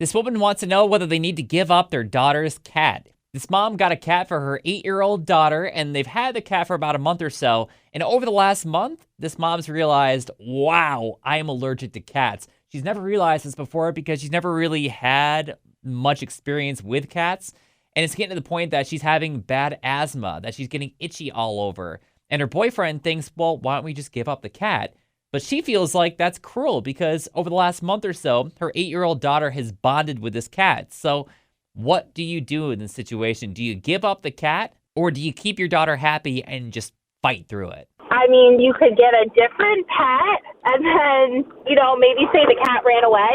This woman wants to know whether they need to give up their daughter's cat. This mom got a cat for her 8-year-old daughter, and they've had the cat for about a month or so. And over the last month, this mom's realized, wow, I am allergic to cats. She's never realized this before because she's never really had much experience with cats. And it's getting to the point that she's having bad asthma, that she's getting itchy all over. And her boyfriend thinks, well, why don't we just give up the cat? But she feels like that's cruel because over the last month or so, her 8-year-old daughter has bonded with this cat. So what do you do in this situation? Do you give up the cat or do you keep your daughter happy and just fight through it? I mean, you could get a different pet and then, maybe say the cat ran away.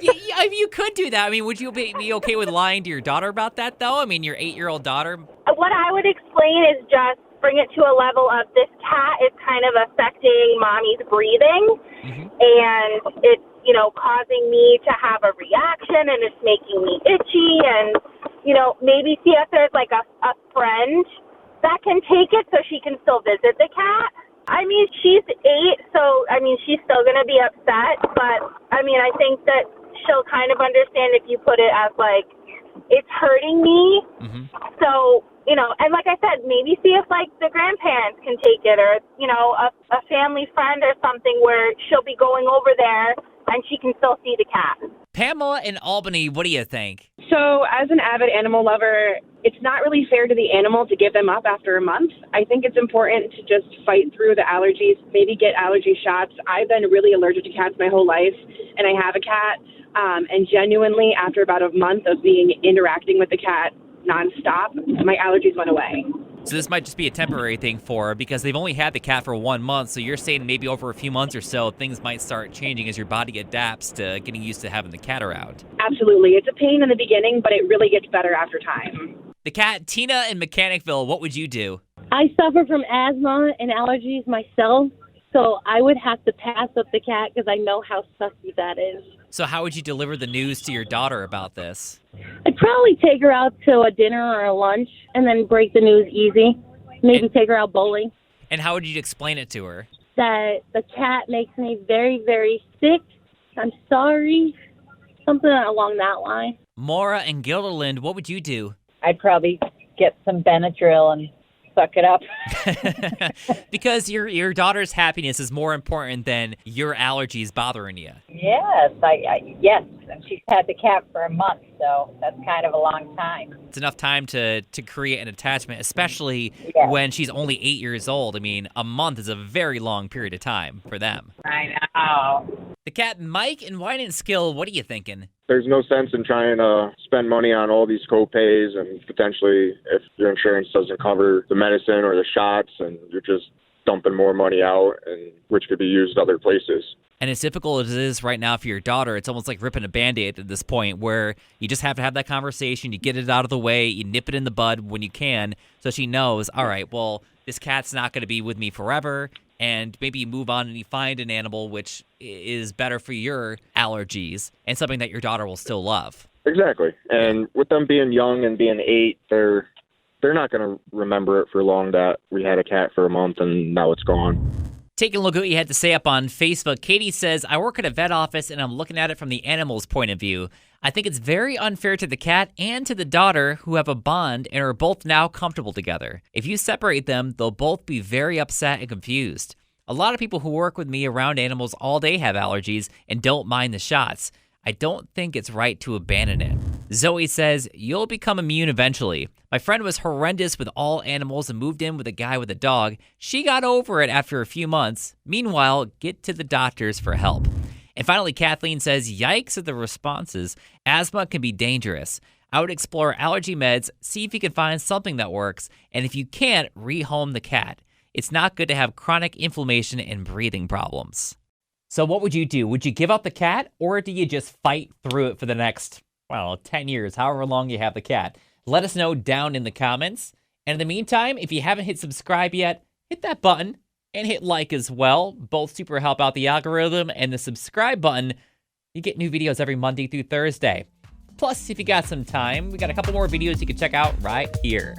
Yeah, I mean, you could do that. I mean, would you be okay with lying to your daughter about that, though? I mean, your 8-year-old daughter. What I would explain is just bring it to a level of this cat is kind of affecting mommy's breathing, and it's, causing me to have a reaction, and it's making me itchy, and, maybe see if there's like a friend that can take it so she can still visit the cat. I mean, she's 8, so, she's still going to be upset, but, I think that she'll kind of understand if you put it as, like, it's hurting me. So, and like I said, maybe see if, like, the grandparents can take it or, a family friend or something where she'll be going over there and she can still see the cat. Pamela in Albany, what do you think? So as an avid animal lover, it's not really fair to the animal to give them up after a month. I think it's important to just fight through the allergies, maybe get allergy shots. I've been really allergic to cats my whole life, and I have a cat. And genuinely, after about a month of interacting with the cat nonstop, my allergies went away. So this might just be a temporary thing for her because they've only had the cat for 1 month. So you're saying maybe over a few months or so, things might start changing as your body adapts to getting used to having the cat around. Absolutely. It's a pain in the beginning, but it really gets better after time. The cat, Tina in Mechanicville, what would you do? I suffer from asthma and allergies myself, so I would have to pass up the cat because I know how sucky that is. So how would you deliver the news to your daughter about this? I'd probably take her out to a dinner or a lunch and then break the news easy. Maybe take her out bowling. And how would you explain it to her? That the cat makes me very, very sick. I'm sorry. Something along that line. Maura and Gilderland, what would you do? I'd probably get some Benadryl and suck it up. Because your daughter's happiness is more important than your allergies bothering you. Yes, yes. And she's had the cat for a month, so that's kind of a long time. It's enough time to create an attachment, especially when she's only 8 years old. I mean, a month is a very long period of time for them. I know. The cat, Mike in Wine and Skill, what are you thinking? There's no sense in trying to spend money on all these co-pays and potentially if your insurance doesn't cover the medicine or the shots and you're just dumping more money out, and which could be used other places. And as difficult as it is right now for your daughter, it's almost like ripping a Band-Aid at this point where you just have to have that conversation, you get it out of the way, you nip it in the bud when you can so she knows, all right, well, this cat's not going to be with me forever, and maybe you move on and you find an animal which is better for your allergies and something that your daughter will still love. Exactly. And with them being young and being 8, they're not going to remember it for long that we had a cat for a month and now it's gone. Taking a look at what you had to say up on Facebook, Katie says, I work at a vet office and I'm looking at it from the animal's point of view. I think it's very unfair to the cat and to the daughter who have a bond and are both now comfortable together. If you separate them, they'll both be very upset and confused. A lot of people who work with me around animals all day have allergies and don't mind the shots. I don't think it's right to abandon it. Zoe says, you'll become immune eventually. My friend was horrendous with all animals and moved in with a guy with a dog. She got over it after a few months. Meanwhile, get to the doctors for help. And finally, Kathleen says, yikes at the responses. Asthma can be dangerous. I would explore allergy meds, see if you can find something that works, and if you can't, rehome the cat. It's not good to have chronic inflammation and breathing problems. So what would you do? Would you give up the cat, or do you just fight through it for the next, 10 years, however long you have the cat? Let us know down in the comments. And in the meantime, if you haven't hit subscribe yet, hit that button and hit like as well. Both super help out the algorithm, and the subscribe button, you get new videos every Monday through Thursday. Plus, if you got some time, we got a couple more videos you can check out right here.